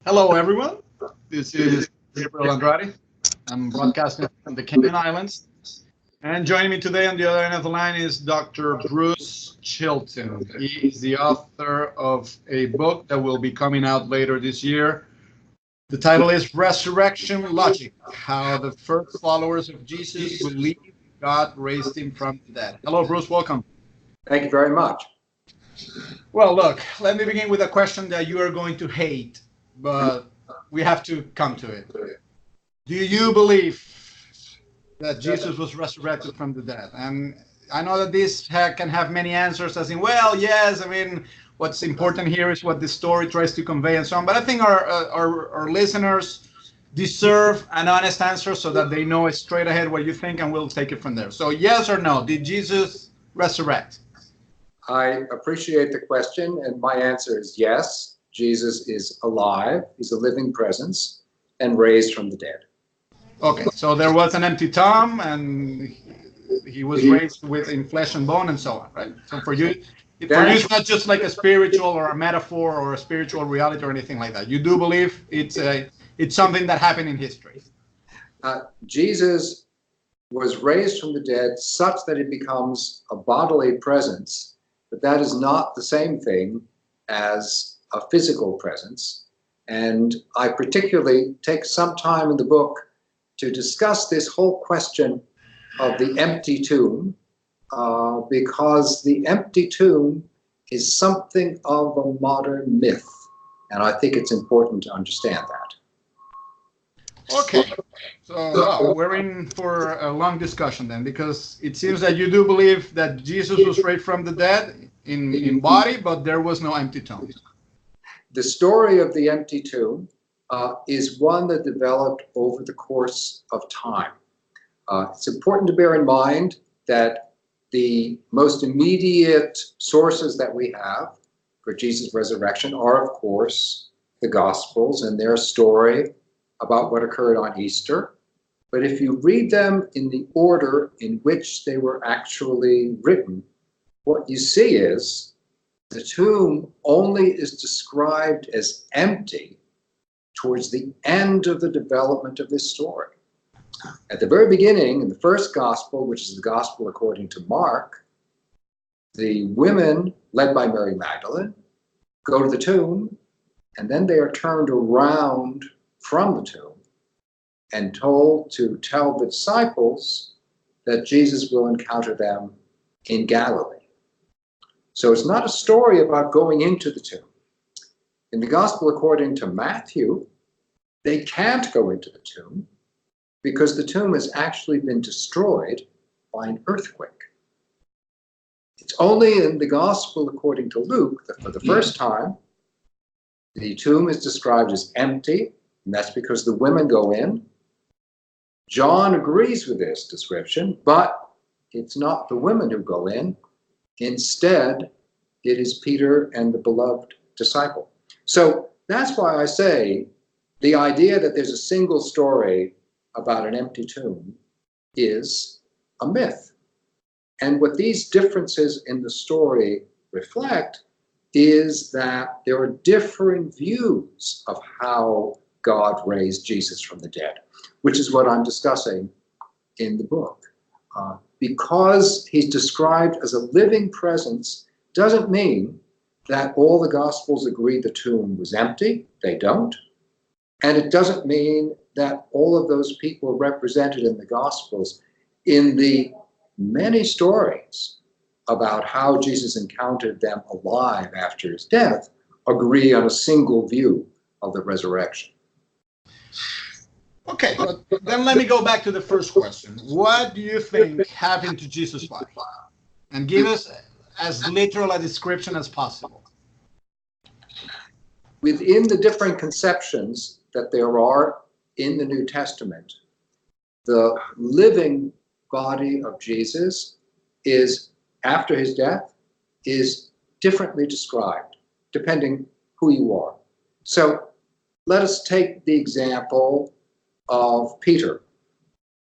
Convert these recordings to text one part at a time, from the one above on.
Hello, everyone. This is Gabriel Andrade. I'm broadcasting from the Cayman Islands. And joining me today on the other end of the line is Dr. Bruce Chilton. He is the author of a book that will be coming out later this year. The title is Resurrection Logic: How the First Followers of Jesus Believed God Raised Him from the Dead. Hello, Bruce. Welcome. Thank you very much. Well, look, let me begin with a question that you are going to hate, but we have to come to it. Do you believe that Jesus was resurrected from the dead? And I know that this can have many answers, as in, well, yes. I mean, what's important here is what the story tries to convey and so on. But I think our listeners deserve an honest answer so that they know straight ahead what you think, and we'll take it from there. So, yes or no, did Jesus resurrect? I appreciate the question, and my answer is yes. Jesus is alive. He's a living presence and raised from the dead. Okay, so there was an empty tomb, and he was raised in flesh and bone, and so on, right? So for you, it's not just like a spiritual or a metaphor or a spiritual reality or anything like that. You do believe it's something that happened in history. Jesus was raised from the dead such that it becomes a bodily presence, but that is not the same thing as a physical presence. And I particularly take some time in the book to discuss this whole question of the empty tomb, because the empty tomb is something of a modern myth, and I think it's important to understand that. Okay, so we're in for a long discussion then, because it seems that you do believe that Jesus was raised from the dead in body, but there was no empty tomb. The story of the empty tomb is one that developed over the course of time. It's important to bear in mind that the most immediate sources that we have for Jesus' resurrection are, of course, the Gospels and their story about what occurred on Easter. But if you read them in the order in which they were actually written, what you see is the tomb only is described as empty towards the end of the development of this story. At the very beginning, in the first gospel, which is the gospel according to Mark, the women, led by Mary Magdalene, go to the tomb, and then they are turned around from the tomb and told to tell the disciples that Jesus will encounter them in Galilee. So it's not a story about going into the tomb. In the gospel according to Matthew, they can't go into the tomb because the tomb has actually been destroyed by an earthquake. It's only in the gospel according to Luke that for the first time, the tomb is described as empty, and that's because the women go in. John agrees with this description, but it's not the women who go in. Instead, it is Peter and the beloved disciple. So that's why I say the idea that there's a single story about an empty tomb is a myth. And what these differences in the story reflect is that there are differing views of how God raised Jesus from the dead, which is what I'm discussing in the book. Because he's described as a living presence doesn't mean that all the Gospels agree the tomb was empty. They don't. And it doesn't mean that all of those people represented in the Gospels, in the many stories about how Jesus encountered them alive after his death, agree on a single view of the resurrection. Okay, but then let me go back to the first question. What do you think happened to Jesus' body? And give us as literal a description as possible. Within the different conceptions that there are in the New Testament, the living body of Jesus is, after his death, is differently described, depending who you are. So let us take the example of Peter,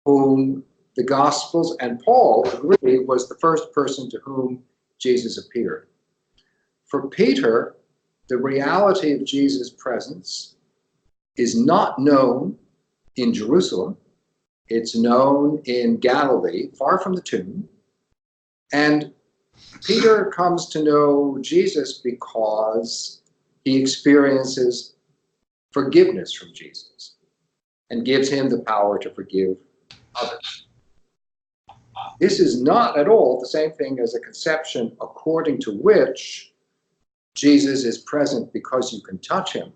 whom the Gospels and Paul agree was the first person to whom Jesus appeared. For Peter, the reality of Jesus' presence is not known in Jerusalem. It's known in Galilee, far from the tomb. And Peter comes to know Jesus because he experiences forgiveness from Jesus and gives him the power to forgive others. This is not at all the same thing as a conception according to which Jesus is present because you can touch him.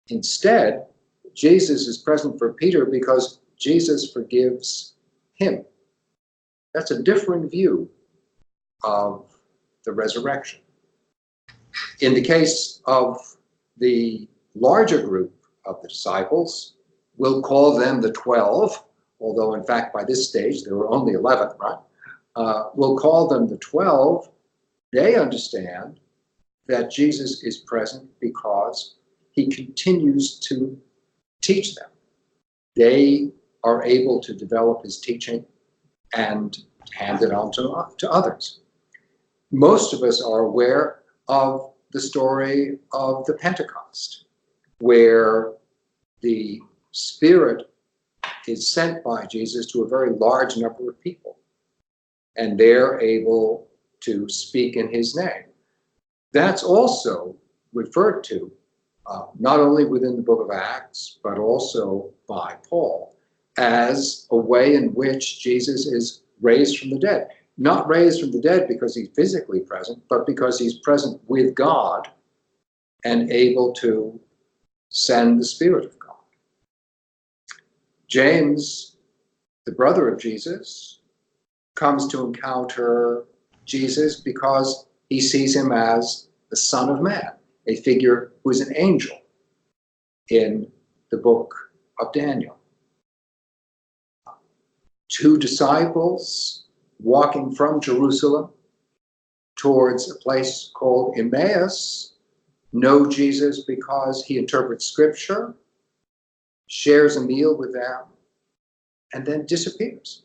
Instead, Jesus is present for Peter because Jesus forgives him. That's a different view of the resurrection. In the case of the larger group of the disciples, we'll call them the 12, although in fact by this stage there were only 11, right? We'll call them the 12. They understand that Jesus is present because he continues to teach them. They are able to develop his teaching and hand it on to others. Most of us are aware of the story of the Pentecost, where the Spirit is sent by Jesus to a very large number of people, and they're able to speak in his name. That's also referred to not only within the book of Acts, but also by Paul, as a way in which Jesus is raised from the dead. Not raised from the dead because he's physically present, but because he's present with God and able to send the Spirit of God. James, the brother of Jesus, comes to encounter Jesus because he sees him as the Son of Man, a figure who is an angel in the book of Daniel. Two disciples walking from Jerusalem towards a place called Emmaus know Jesus because he interprets scripture, shares a meal with them, and then disappears.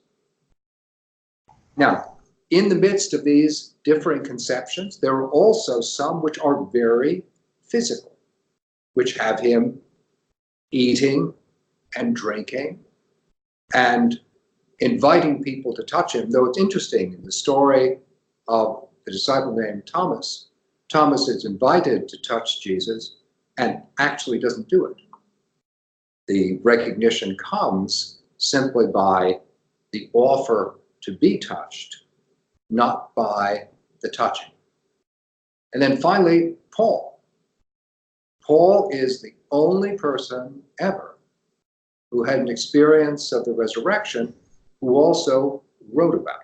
Now, in the midst of these differing conceptions, there are also some which are very physical, which have him eating and drinking and inviting people to touch him. Though it's interesting, in the story of the disciple named Thomas, Thomas is invited to touch Jesus and actually doesn't do it. The recognition comes simply by the offer to be touched, not by the touching. And then finally, Paul. Paul is the only person ever who had an experience of the resurrection who also wrote about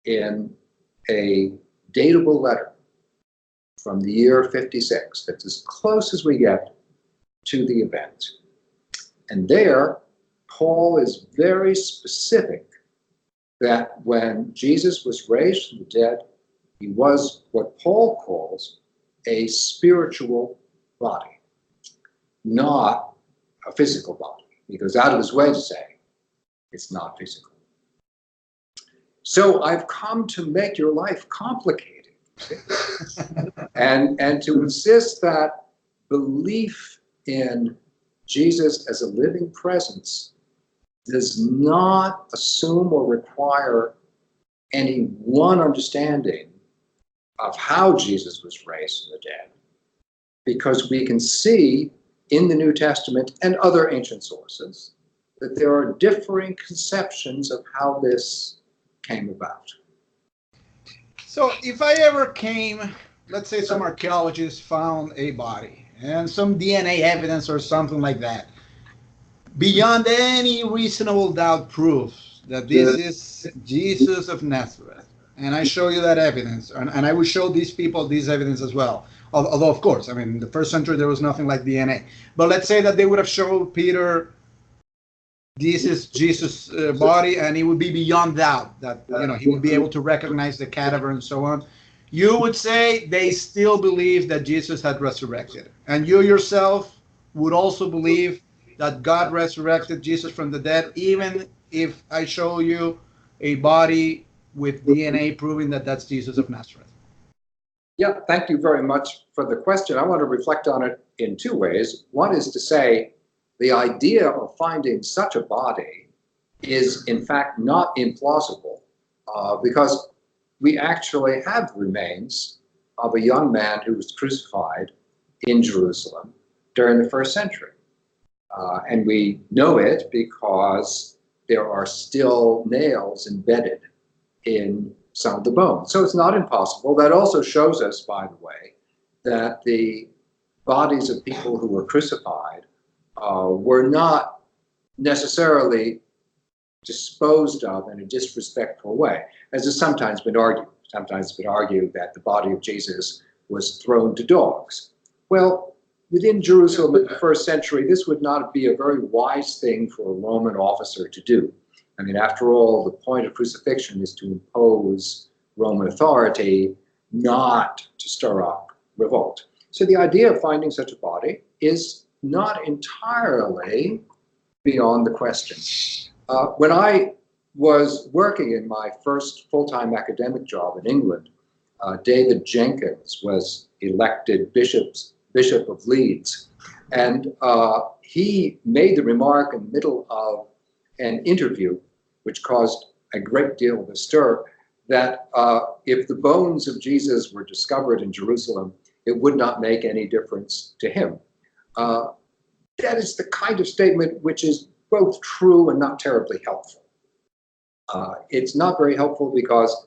it in a datable letter from the year 56. That's as close as we get to the event. And there, Paul is very specific that when Jesus was raised from the dead, he was what Paul calls a spiritual body, not a physical body. He goes out of his way to say it's not physical. So I've come to make your life complicated and to insist that belief in Jesus as a living presence does not assume or require any one understanding of how Jesus was raised from the dead, because we can see in the New Testament and other ancient sources that there are differing conceptions of how this came about. So if I ever came, let's say some archaeologists found a body and some DNA evidence or something like that, beyond any reasonable doubt proves that this is Jesus of Nazareth, and I show you that evidence, and I will show these people this evidence as well. Although, of course, I mean, in the first century there was nothing like DNA. But let's say that they would have showed Peter, this is Jesus' body, and it would be beyond doubt that he would be able to recognize the cadaver and so on. You would say they still believe that Jesus had resurrected, and you yourself would also believe that God resurrected Jesus from the dead, even if I show you a body with DNA proving that that's Jesus of Nazareth. Yeah, thank you very much for the question. I want to reflect on it in two ways. One is to say the idea of finding such a body is in fact not implausible because we actually have remains of a young man who was crucified in Jerusalem during the first century. And we know it because there are still nails embedded in some of the bones. So it's not impossible. That also shows us, by the way, that the bodies of people who were crucified were not necessarily disposed of in a disrespectful way, as has sometimes been argued. Sometimes it's been argued that the body of Jesus was thrown to dogs. Well, within Jerusalem in the first century, this would not be a very wise thing for a Roman officer to do. I mean, after all, the point of crucifixion is to impose Roman authority, not to stir up revolt. So the idea of finding such a body is not entirely beyond the question. When I was working in my first full-time academic job in England, David Jenkins was elected Bishop of Leeds. And he made the remark in the middle of an interview, which caused a great deal of a stir, that if the bones of Jesus were discovered in Jerusalem, it would not make any difference to him. That is the kind of statement which is both true and not terribly helpful. It's not very helpful because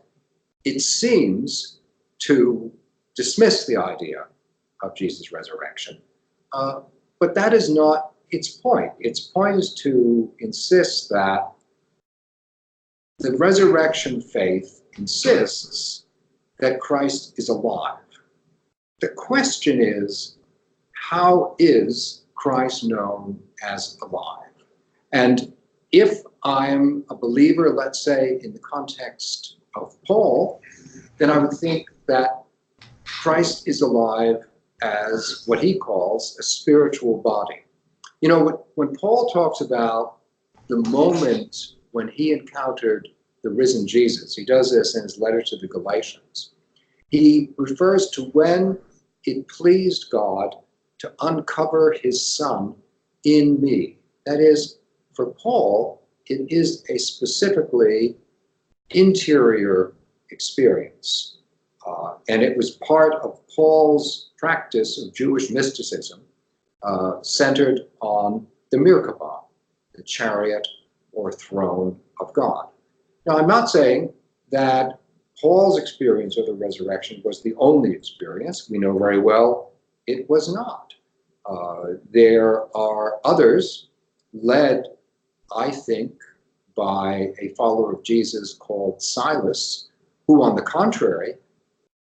it seems to dismiss the idea of Jesus' resurrection. But that is not its point. Its point is to insist that the resurrection faith insists that Christ is alive. The question is, how is Christ known as alive? And if I'm a believer, let's say, in the context of Paul, then I would think that Christ is alive as what he calls a spiritual body. You know, when Paul talks about the moment when he encountered the risen Jesus, he does this in his letter to the Galatians. He refers to when it pleased God to uncover his Son in me. That is, for Paul, it is a specifically interior experience. And it was part of Paul's practice of Jewish mysticism, centered on the Merkabah, the chariot or throne of God. Now, I'm not saying that Paul's experience of the resurrection was the only experience. We know very well it was not. There are others led, I think, by a follower of Jesus called Silas, who, on the contrary,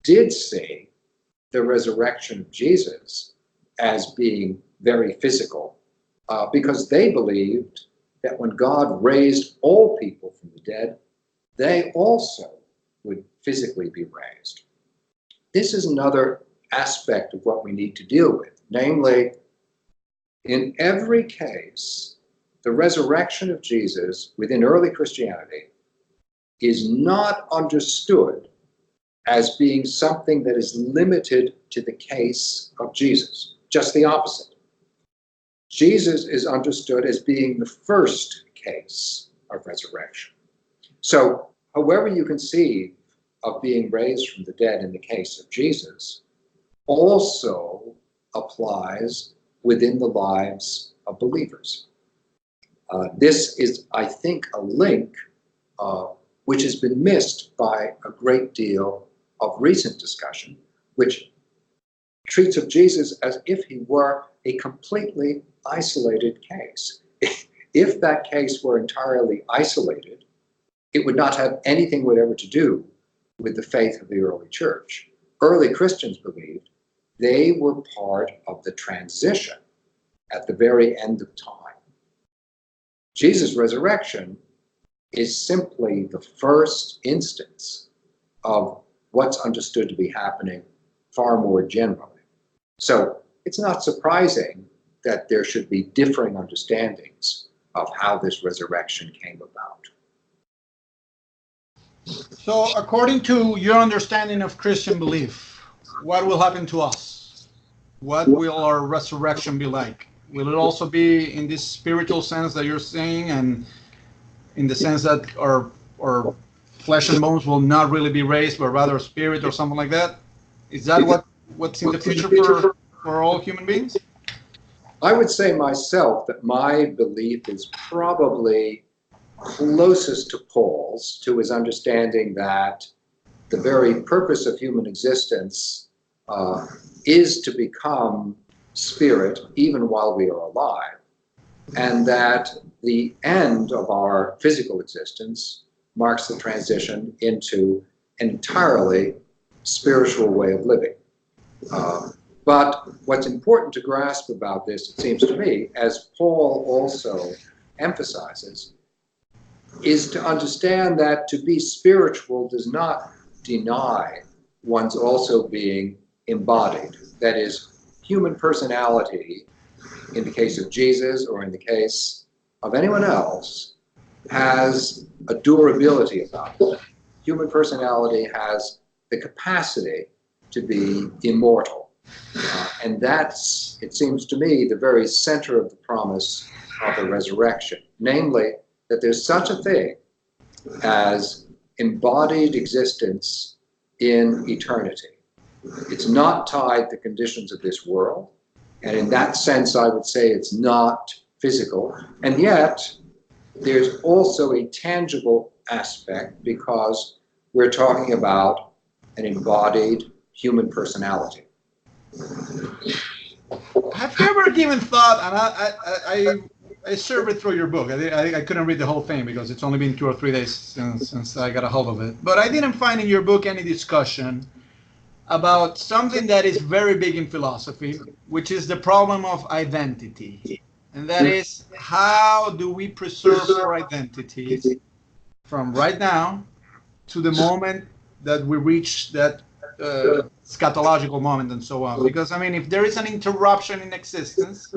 did see the resurrection of Jesus as being very physical, because they believed that when God raised all people from the dead, they also would physically be raised. This is another aspect of what we need to deal with. Namely, in every case, the resurrection of Jesus within early Christianity is not understood as being something that is limited to the case of Jesus. Just the opposite. Jesus is understood as being the first case of resurrection. So, however you conceive of being raised from the dead in the case of Jesus, also applies within the lives of believers. This is, I think, a link which has been missed by a great deal of recent discussion, which treats of Jesus as if he were a completely isolated case. If that case were entirely isolated, it would not have anything whatever to do with the faith of the early church. Early Christians believed they were part of the transition at the very end of time. Jesus' resurrection is simply the first instance of what's understood to be happening far more generally. So it's not surprising that there should be differing understandings of how this resurrection came about. So according to your understanding of Christian belief, what will happen to us? What will our resurrection be like? Will it also be in this spiritual sense that you're saying, and in the sense that our flesh and bones will not really be raised, but rather spirit or something like that? Is that what's in the future for all human beings? I would say myself that my belief is probably closest to Paul's, to his understanding that the very purpose of human existence is to become spirit even while we are alive, and that the end of our physical existence marks the transition into an entirely spiritual way of living. But what's important to grasp about this, it seems to me, as Paul also emphasizes, is to understand that to be spiritual does not deny one's also being embodied. That is, human personality, in the case of Jesus or in the case of anyone else, has a durability about it. Human personality has the capacity to be immortal. And that's, it seems to me, the very center of the promise of the resurrection, namely that there's such a thing as embodied existence in eternity. It's not tied to conditions of this world, and in that sense I would say it's not physical, and yet there's also a tangible aspect because we're talking about an embodied human personality. Have you ever given thought, and I surveyed through your book. I couldn't read the whole thing because it's only been 2 or 3 days since I got a hold of it. But I didn't find in your book any discussion about something that is very big in philosophy, which is the problem of identity. And that is, how do we preserve our identities from right now to the moment that we reach that scatological moment and so on? Because, I mean, if there is an interruption in existence,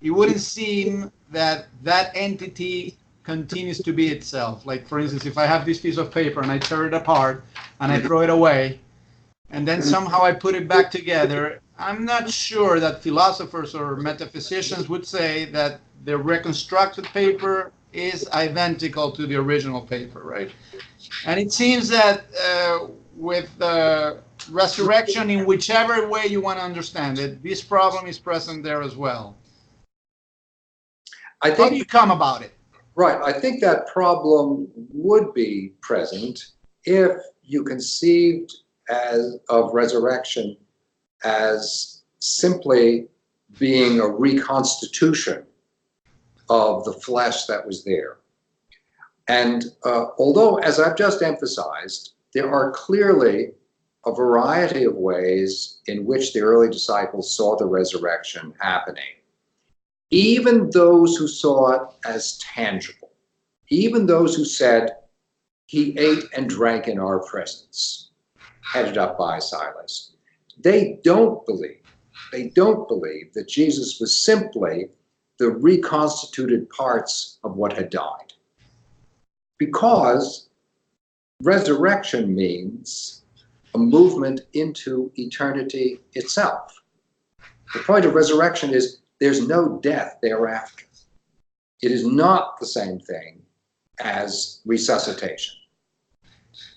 it wouldn't seem that that entity continues to be itself. Like, for instance, if I have this piece of paper and I tear it apart and I throw it away, and then somehow I put it back together, I'm not sure that philosophers or metaphysicians would say that the reconstructed paper is identical to the original paper, right? And it seems that with resurrection, in whichever way you want to understand it, this problem is present there as well. How do you come about it? Right. I think that problem would be present if you conceived of resurrection as simply being a reconstitution of the flesh that was there. And although, as I've just emphasized, there are clearly a variety of ways in which the early disciples saw the resurrection happening, even those who saw it as tangible, even those who said, he ate and drank in our presence, headed up by Silas, they don't believe that Jesus was simply the reconstituted parts of what had died. Because resurrection means a movement into eternity itself. The point of resurrection is there's no death thereafter. It is not the same thing as resuscitation.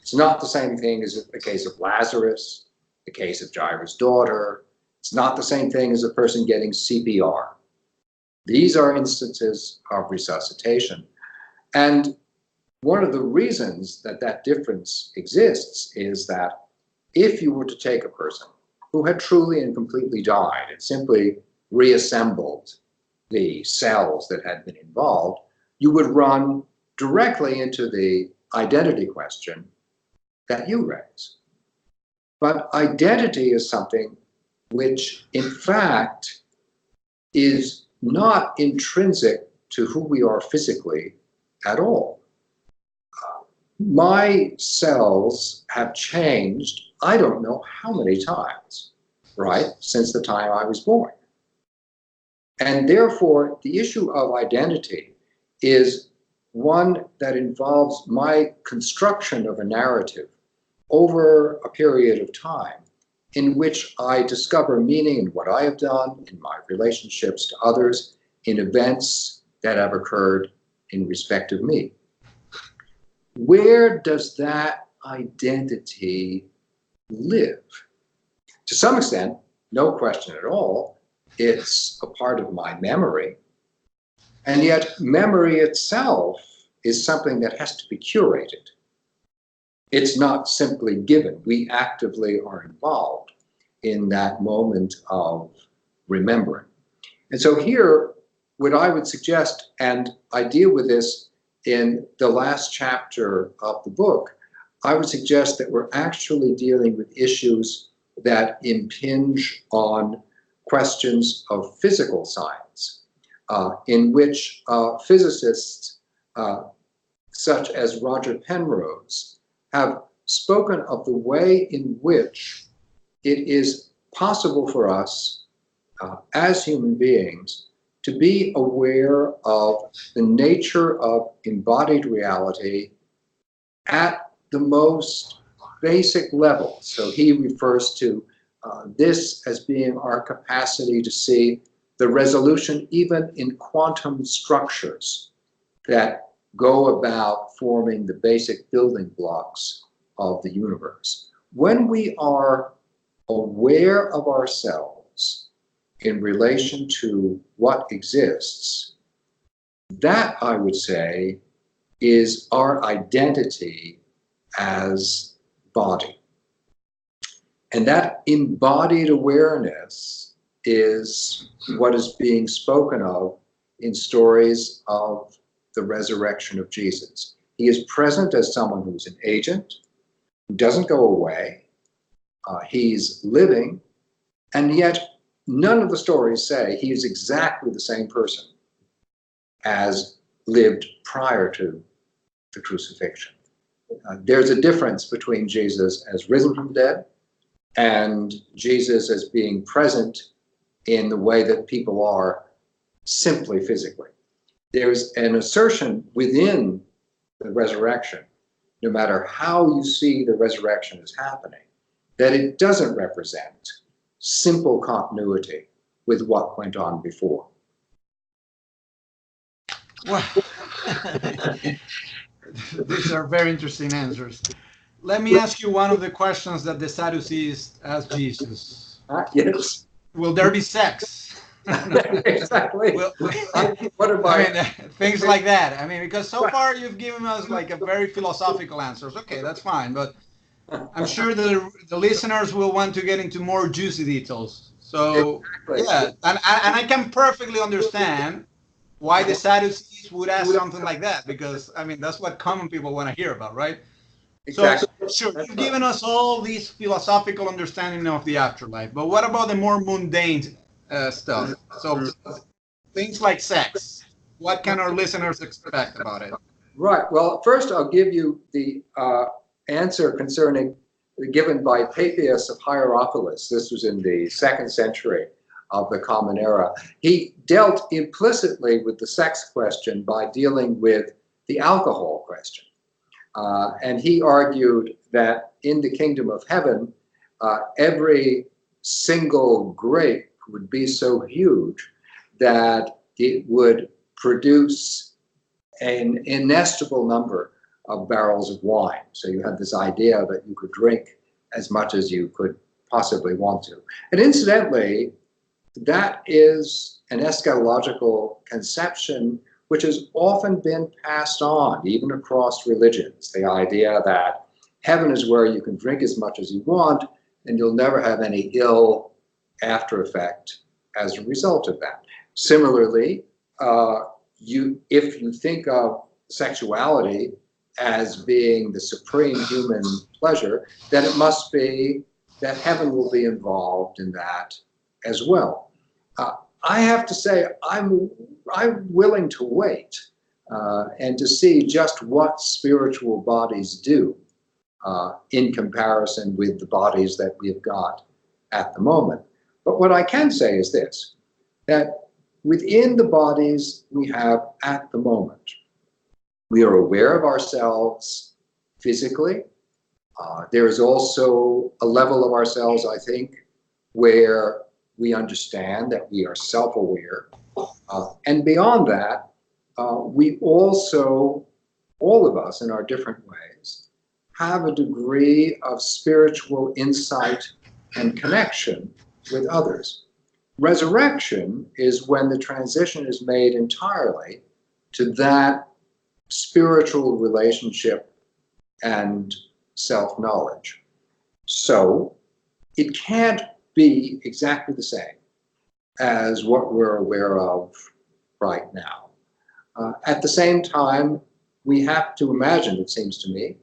It's not the same thing as the case of Lazarus, the case of Jairus' daughter. It's not the same thing as a person getting CPR. These are instances of resuscitation. And one of the reasons that that difference exists is that if you were to take a person who had truly and completely died and simply reassembled the cells that had been involved, you would run directly into the identity question that you raise. But identity is something which, in fact, is not intrinsic to who we are physically at all. My cells have changed, I don't know how many times, right, since the time I was born. And therefore, the issue of identity is one that involves my construction of a narrative over a period of time in which I discover meaning in what I have done, in my relationships to others, in events that have occurred in respect of me. Where does that identity live? To some extent, no question at all, it's a part of my memory. And yet memory itself is something that has to be curated. It's not simply given. We actively are involved in that moment of remembering. And so here, what I would suggest, and I deal with this in the last chapter of the book, I would suggest that we're actually dealing with issues that impinge on questions of physical science, in which physicists such as Roger Penrose have spoken of the way in which it is possible for us as human beings to be aware of the nature of embodied reality at the most basic level. So he refers to this as being our capacity to see the resolution even in quantum structures that go about forming the basic building blocks of the universe. When we are aware of ourselves in relation to what exists, that, I would say, is our identity as body. And that embodied awareness is what is being spoken of in stories of the resurrection of Jesus. He is present as someone who's an agent, who doesn't go away. He's living, and yet none of the stories say he is exactly the same person as lived prior to the crucifixion. There's a difference between Jesus as risen from the dead and Jesus as being present in the way that people are simply physically. There's an assertion within the resurrection, no matter how you see the resurrection as happening, that it doesn't represent simple continuity with what went on before. Well, these are very interesting answers. Let me ask you one of the questions that the Sadducees asked Jesus. Yes. Will there be sex? Exactly. What am things like that. I mean, because so far you've given us like a very philosophical answers. Okay, that's fine, but I'm sure the listeners will want to get into more juicy details. So yeah, and I can perfectly understand why the Sadducees would ask something like that, because I mean that's what common people want to hear about, right? Exactly. So sure, you've given us all these philosophical understanding of the afterlife, but what about the more mundane stuff? So things like sex. What can our listeners expect about it? Right. Well, first I'll give you the answer concerning given by Papias of Hierapolis. This was in the 2nd century of the Common Era. He dealt implicitly with the sex question by dealing with the alcohol question. And he argued that in the kingdom of heaven, every single grape would be so huge that it would produce an inestimable number of barrels of wine. So you had this idea that you could drink as much as you could possibly want to. And incidentally, that is an eschatological conception which has often been passed on, even across religions. The idea that heaven is where you can drink as much as you want, and you'll never have any ill after effect as a result of that. Similarly, if you think of sexuality as being the supreme human pleasure, then it must be that heaven will be involved in that as well. I have to say, I'm willing to wait and to see just what spiritual bodies do in comparison with the bodies that we've got at the moment. But what I can say is this, that within the bodies we have at the moment, we are aware of ourselves physically, There is also a level of ourselves, I think, where we understand that we are self-aware. And beyond that, we also, all of us in our different ways, have a degree of spiritual insight and connection with others. Resurrection is when the transition is made entirely to that spiritual relationship and self-knowledge. So it can't be exactly the same as what we're aware of right now. At the same time, we have to imagine, it seems to me,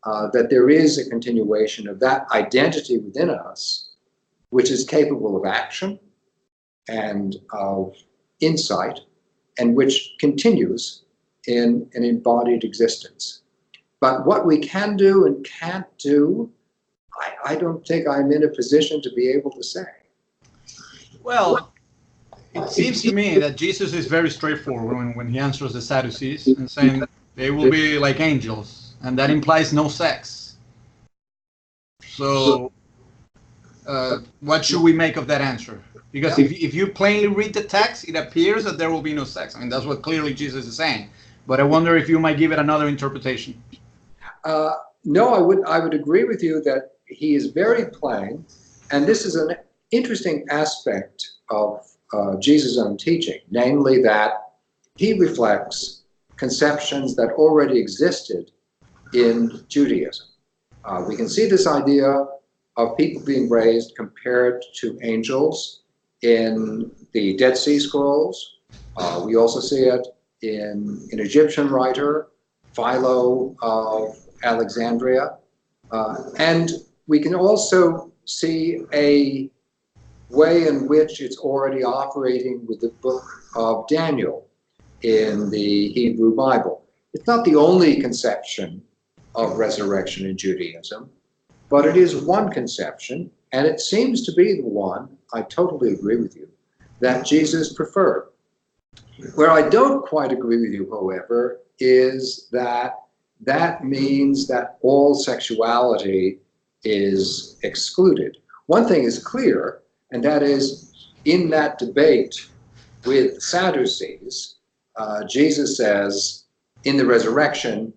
that there is a continuation of that identity within us, which is capable of action and of insight, and which continues in an embodied existence. But what we can do and can't do, I don't think I'm in a position to be able to say. Well, it seems to me that Jesus is very straightforward when he answers the Sadducees and saying they will be like angels, and that implies no sex. So, what should we make of that answer? Because if you plainly read the text, it appears that there will be no sex. I mean, that's what clearly Jesus is saying. But I wonder if you might give it another interpretation. No, I would agree with you that he is very plain, and this is an interesting aspect of Jesus' own teaching, namely that he reflects conceptions that already existed in Judaism. We can see this idea of people being raised compared to angels in the Dead Sea Scrolls. We also see it in an Egyptian writer, Philo of Alexandria. And we can also see a way in which it's already operating with the book of Daniel in the Hebrew Bible. It's not the only conception of resurrection in Judaism, but it is one conception, and it seems to be the one, I totally agree with you, that Jesus preferred. Where I don't quite agree with you, however, is that that means that all sexuality is excluded. One thing is clear, and that is in that debate with the Sadducees, Jesus says in the resurrection,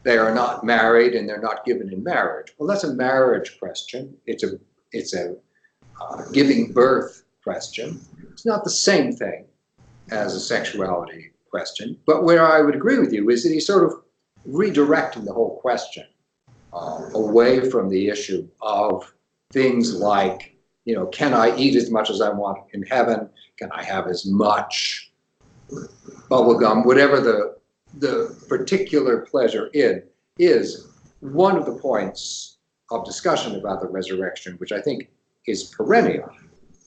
they are not married and they're not given in marriage. Well, that's a marriage question. It's a giving birth question. It's not the same thing as a sexuality question. But where I would agree with you is that he's sort of redirecting the whole question away from the issue of things like, you know, can I eat as much as I want in heaven? Can I have as much bubblegum? Whatever the particular pleasure in is one of the points of discussion about the resurrection, which I think is perennial.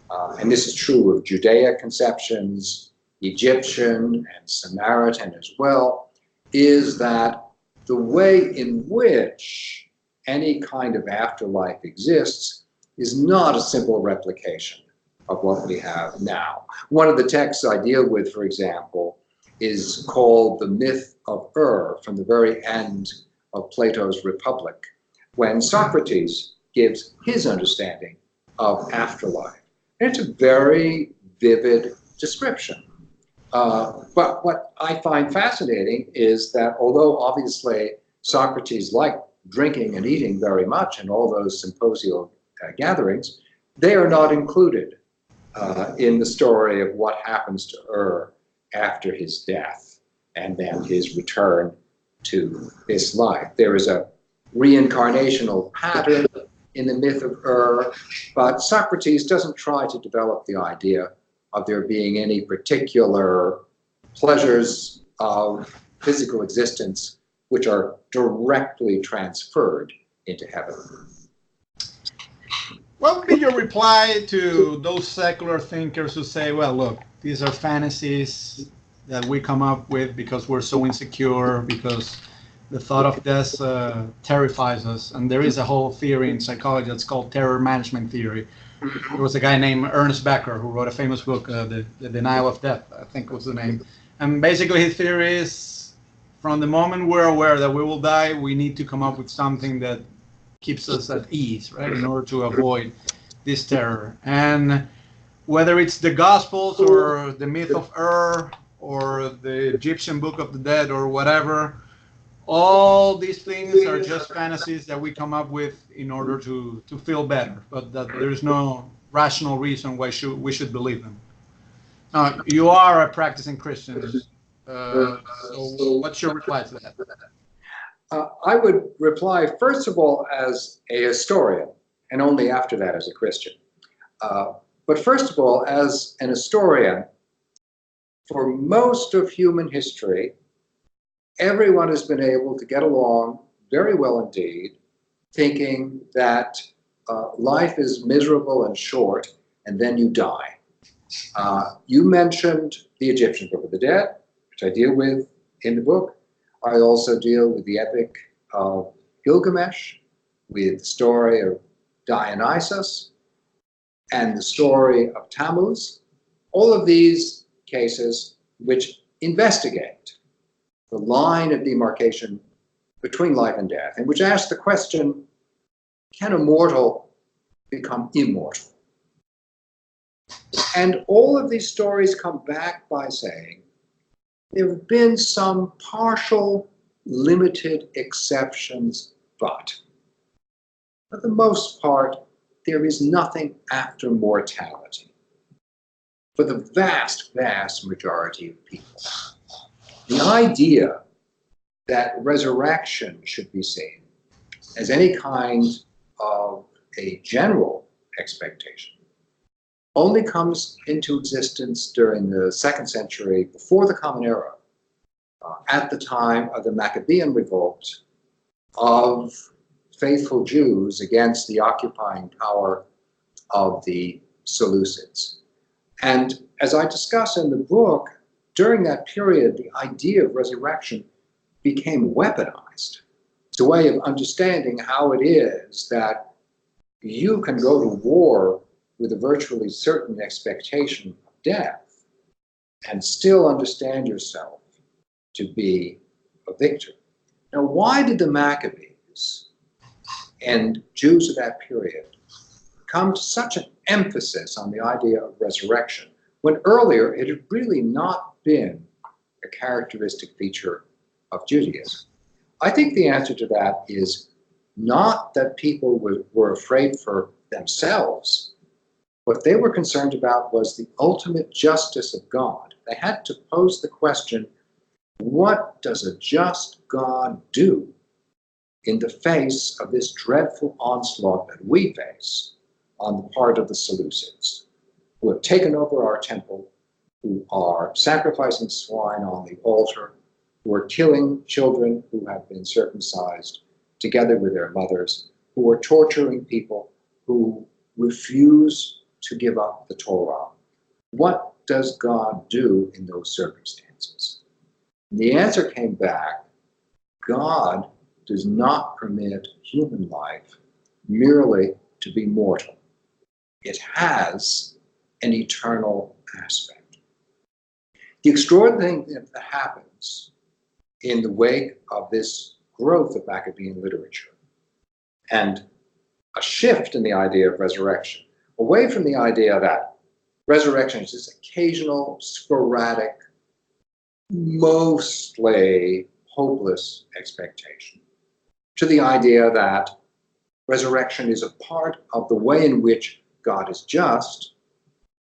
And this is true of Judaic conceptions, Egyptian and Samaritan as well, is that the way in which any kind of afterlife exists is not a simple replication of what we have now. One of the texts I deal with, for example, is called the myth of from the very end of Plato's Republic, when Socrates gives his understanding of afterlife. And it's a very vivid description. But what I find fascinating is that although obviously Socrates liked drinking and eating very much in all those symposial gatherings, they are not included in the story of what happens to after his death and then his return to this life. There is a reincarnational pattern in the myth of but Socrates doesn't try to develop the idea of there being any particular pleasures of physical existence which are directly transferred into heaven. What would be your reply to those secular thinkers who say, well, look, these are fantasies that we come up with because we're so insecure, because the thought of death terrifies us, and there is a whole theory in psychology that's called terror management theory. There was a guy named Ernest Becker who wrote a famous book, The Denial of Death, I think was the name. And basically his theory is, from the moment we're aware that we will die, we need to come up with something that keeps us at ease, right? In order to avoid this terror. And whether it's the Gospels or the myth of Ur or the Egyptian Book of the Dead or whatever, all these things are just fantasies that we come up with in order to feel better, but that there's no rational reason why we should believe them. You are a practicing Christian, so what's your reply to that? I would reply, first of all, as a historian, and only after that as a Christian. But first of all, as an historian, for most of human history, everyone has been able to get along very well indeed, thinking that life is miserable and short, and then you die. You mentioned the Egyptian Book of the Dead, which I deal with in the book. I also deal with the epic of Gilgamesh, with the story of Dionysus, and the story of Tammuz. All of these cases which investigate the line of demarcation between life and death, and which ask the question, can a mortal become immortal? And all of these stories come back by saying, there have been some partial, limited exceptions, but for the most part, there is nothing after mortality. For the vast, vast majority of people, the idea that resurrection should be seen as any kind of a general expectation only comes into existence during the 2nd century before the Common Era, at the time of the Maccabean revolt of faithful Jews against the occupying power of the Seleucids. And as I discuss in the book, during that period, the idea of resurrection became weaponized. It's a way of understanding how it is that you can go to war with a virtually certain expectation of death and still understand yourself to be a victor. Now, why did the Maccabees and Jews of that period come to such an emphasis on the idea of resurrection when earlier it had really not been a characteristic feature of Judaism? I think the answer to that is not that people were afraid for themselves. What they were concerned about was the ultimate justice of God. They had to pose the question, what does a just God do in the face of this dreadful onslaught that we face on the part of the Seleucids, who have taken over our temple, who are sacrificing swine on the altar, who are killing children who have been circumcised together with their mothers, who are torturing people who refuse to give up the Torah. What does God do in those circumstances? And the answer came back, God does not permit human life merely to be mortal. It has an eternal aspect. The extraordinary thing that happens in the wake of this growth of Maccabean literature and a shift in the idea of resurrection, away from the idea that resurrection is this occasional, sporadic, mostly hopeless expectation, to the idea that resurrection is a part of the way in which God is just,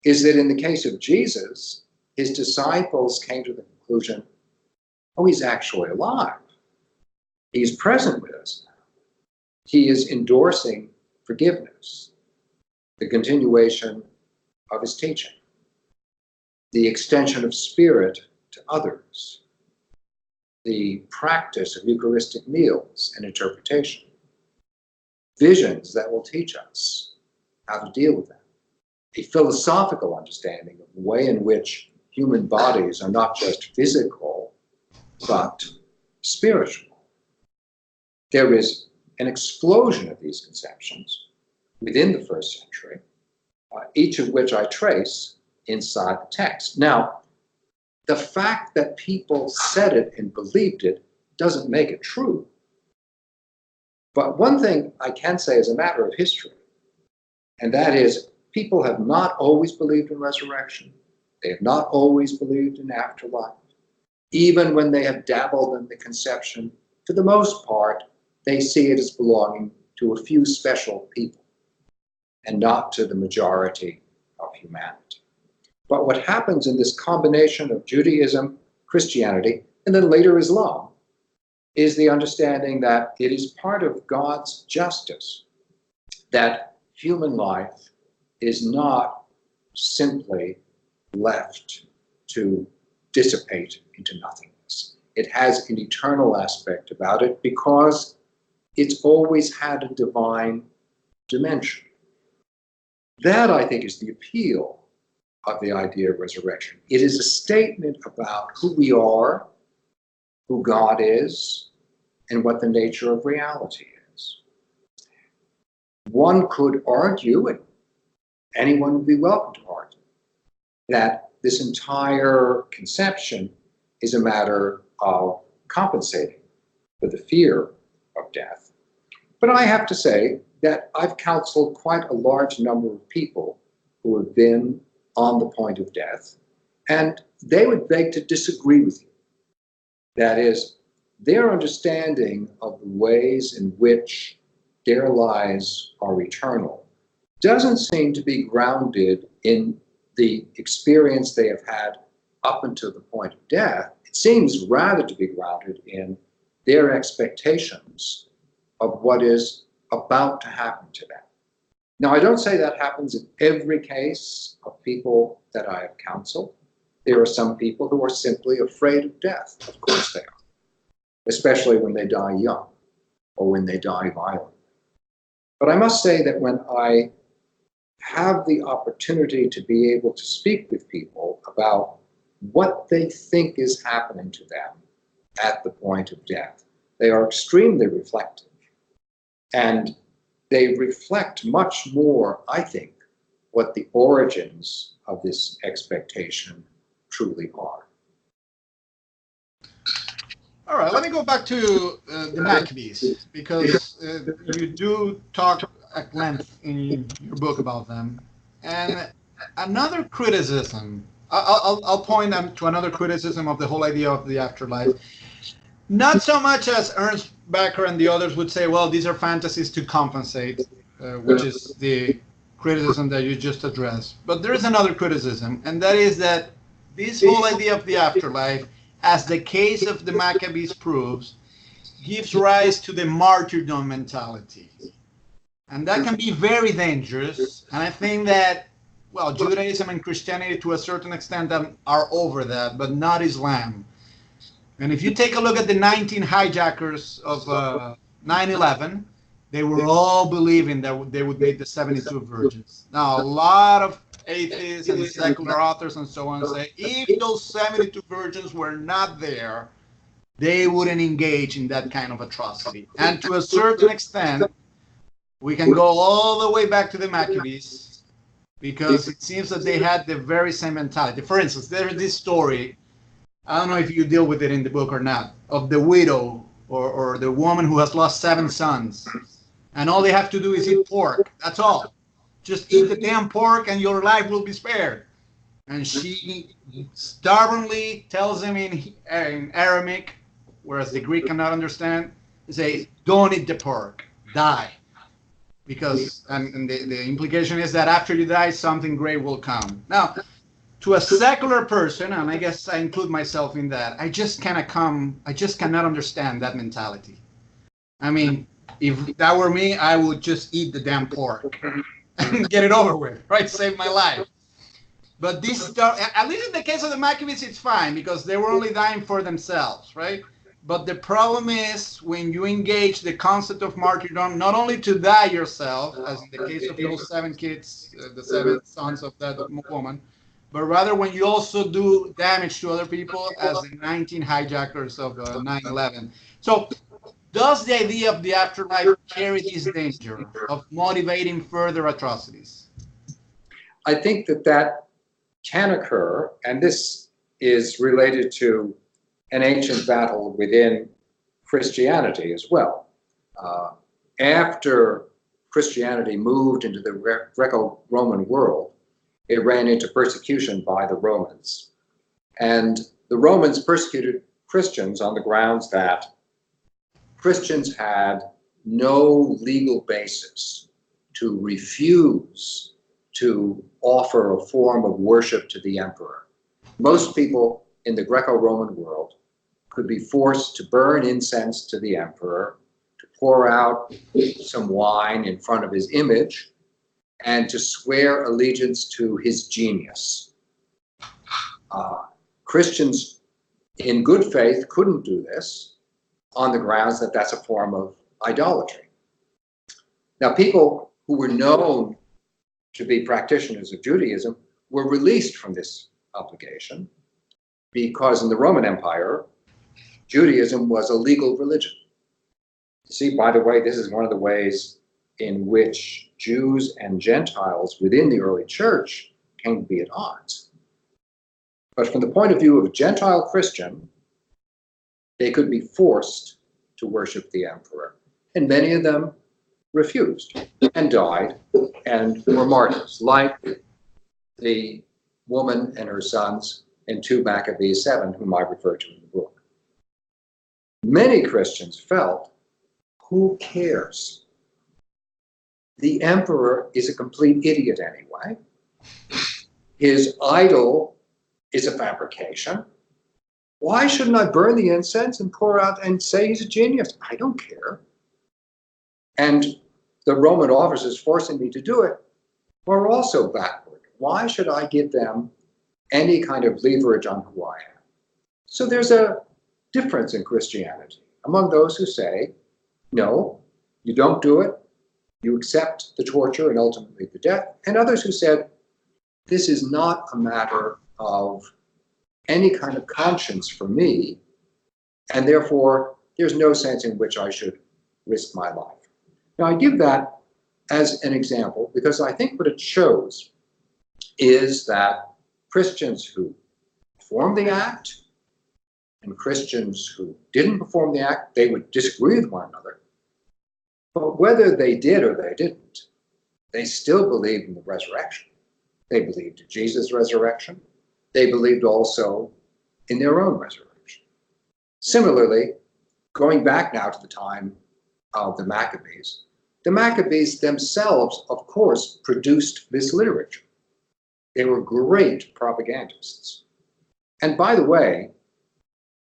is that in the case of Jesus, his disciples came to the conclusion, oh, he's actually alive. He's present with us now. He is endorsing forgiveness, the continuation of his teaching, the extension of spirit to others, the practice of Eucharistic meals and interpretation, visions that will teach us how to deal with them, a philosophical understanding of the way in which human bodies are not just physical, but spiritual. There is an explosion of these conceptions within the 1st century, each of which I trace inside the text. Now, the fact that people said it and believed it doesn't make it true. But one thing I can say as a matter of history, and that is people have not always believed in resurrection. They have not always believed in afterlife. Even when they have dabbled in the conception, for the most part, they see it as belonging to a few special people and not to the majority of humanity. But what happens in this combination of Judaism, Christianity, and then later Islam is the understanding that it is part of God's justice that human life is not simply left to dissipate into nothingness. It has an eternal aspect about it because it's always had a divine dimension. That, I think, is the appeal of the idea of resurrection. It is a statement about who we are, who God is, and what the nature of reality is. One could argue, and anyone would be welcome to argue, that this entire conception is a matter of compensating for the fear of death. But I have to say that I've counseled quite a large number of people who have been on the point of death, and they would beg to disagree with you. That is, their understanding of the ways in which their lives are eternal doesn't seem to be grounded in the experience they have had up until the point of death. It seems rather to be grounded in their expectations of what is about to happen to them. Now, I don't say that happens in every case of people that I have counseled. There are some people who are simply afraid of death. Of course they are, especially when they die young or when they die violently. But I must say that when I have the opportunity to be able to speak with people about what they think is happening to them at the point of death, they are extremely reflective. And they reflect much more, I think, what the origins of this expectation truly are. All right, let me go back to the Maccabees, because you do talk at length in your book about them. And another criticism, I'll point them to another criticism of the whole idea of the afterlife. Not so much as Ernst Becker and the others would say, well, these are fantasies to compensate, which is the criticism that you just addressed. But there is another criticism, and that is that this whole idea of the afterlife, as the case of the Maccabees proves, gives rise to the martyrdom mentality. And that can be very dangerous. And I think that, well, Judaism and Christianity to a certain extent are over that, but not Islam. And if you take a look at the 19 hijackers of 9/11, they were all believing that they would make the 72 virgins. Now, a lot of atheists and secular authors and so on say, if those 72 virgins were not there, they wouldn't engage in that kind of atrocity. And to a certain extent, we can go all the way back to the Maccabees, because it seems that they had the very same mentality. For instance, there's this story, I don't know if you deal with it in the book or not, of the widow or the woman who has lost 7 sons. And all they have to do is eat pork. That's all. Just eat the damn pork and your life will be spared. And she stubbornly tells him in Aramaic, whereas the Greek cannot understand, say, don't eat the pork, die. Because, and the implication is that after you die, something great will come. Now, to a secular person, and I guess I include myself in that, I just cannot understand that mentality. I mean, if that were me, I would just eat the damn pork and get it over with, right? Save my life. But this stuff, at least in the case of the Maccabees, it's fine because they were only dying for themselves, right? But the problem is when you engage the concept of martyrdom, not only to die yourself, as in the case of those 7 kids, the 7 sons of that woman, but rather when you also do damage to other people, as the 19 hijackers of 9/11. So does the idea of the afterlife carry this danger of motivating further atrocities? I think that can occur, and this is related to an ancient battle within Christianity as well. after Christianity moved into the Greco-Roman world, it ran into persecution by the Romans. And the Romans persecuted Christians on the grounds that Christians had no legal basis to refuse to offer a form of worship to the emperor. Most people in the Greco-Roman world could be forced to burn incense to the emperor, to pour out some wine in front of his image, and to swear allegiance to his genius. Christians in good faith couldn't do this on the grounds that that's a form of idolatry. Now, people who were known to be practitioners of Judaism were released from this obligation because in the Roman Empire, Judaism was a legal religion. You see, by the way, this is one of the ways in which Jews and Gentiles within the early church came to be at odds. But from the point of view of a Gentile Christian, they could be forced to worship the emperor. And many of them refused and died and were martyrs, like the woman and her sons in 2 Maccabees 7, whom I refer to in the book. Many Christians felt, who cares? The emperor is a complete idiot anyway. His idol is a fabrication. Why shouldn't I burn the incense and pour out and say he's a genius? I don't care. And the Roman officers forcing me to do it were also backward. Why should I give them any kind of leverage on who I am? So there's a difference in Christianity among those who say, no, you don't do it. You accept the torture and ultimately the death. And others who said, this is not a matter of any kind of conscience for me, and therefore there's no sense in which I should risk my life. Now, I give that as an example because I think what it shows is that Christians who performed the act and Christians who didn't perform the act, they would disagree with one another. But whether they did or they didn't, they still believed in the resurrection. They believed in Jesus' resurrection. They believed also in their own resurrection. Similarly, going back now to the time of the Maccabees themselves, of course, produced this literature. They were great propagandists. And by the way,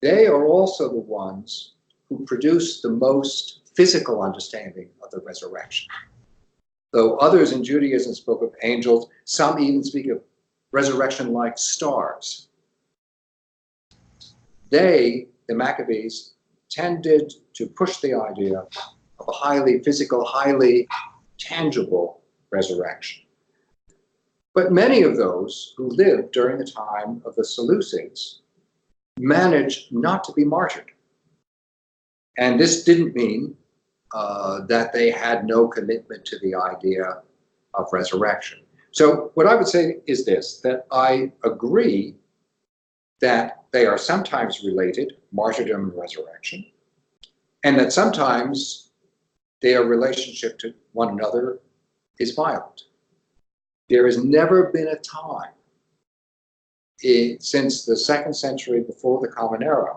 they are also the ones who produced the most physical understanding of the resurrection. Though others in Judaism spoke of angels, some even speak of resurrection like stars. They, the Maccabees, tended to push the idea of a highly physical, highly tangible resurrection. But many of those who lived during the time of the Seleucids managed not to be martyred. And this didn't mean that they had no commitment to the idea of resurrection. So what I would say is this, that I agree that they are sometimes related, martyrdom and resurrection, and that sometimes their relationship to one another is violent. There has never been a time since the 2nd century before the Common Era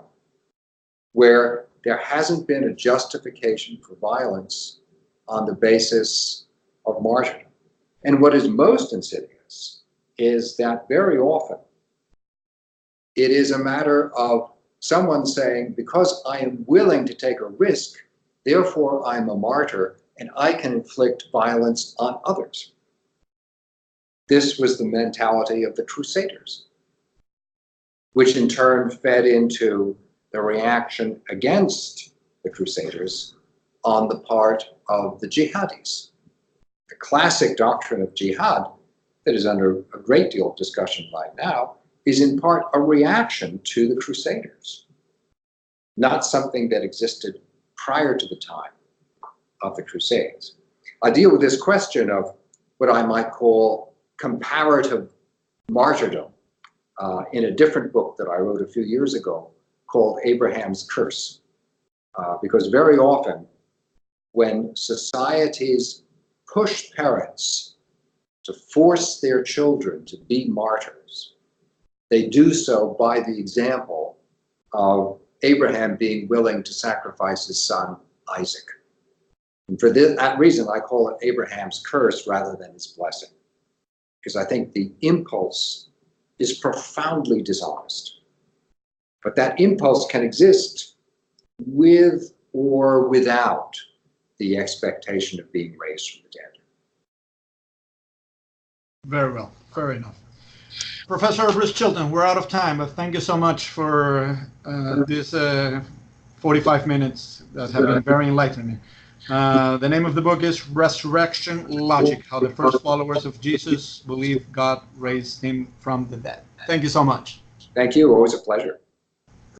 where there hasn't been a justification for violence on the basis of martyrdom. And what is most insidious is that very often it is a matter of someone saying, because I am willing to take a risk, therefore I'm a martyr and I can inflict violence on others. This was the mentality of the Crusaders, which in turn fed into the reaction against the Crusaders on the part of the jihadis. The classic doctrine of jihad that is under a great deal of discussion right now is in part a reaction to the Crusaders, not something that existed prior to the time of the Crusades. I deal with this question of what I might call comparative martyrdom in a different book that I wrote a few years ago called Abraham's Curse, because very often when societies push parents to force their children to be martyrs, they do so by the example of Abraham being willing to sacrifice his son Isaac. And for that reason, I call it Abraham's curse rather than his blessing, because I think the impulse is profoundly dishonest. But that impulse can exist with or without the expectation of being raised from the dead. Very well. Fair enough. Professor Bruce Chilton, we're out of time, but thank you so much for this 45 minutes that have been very enlightening. The name of the book is Resurrection Logic, How the First Followers of Jesus Believe God Raised Him from the Dead. Thank you so much. Thank you. Always a pleasure.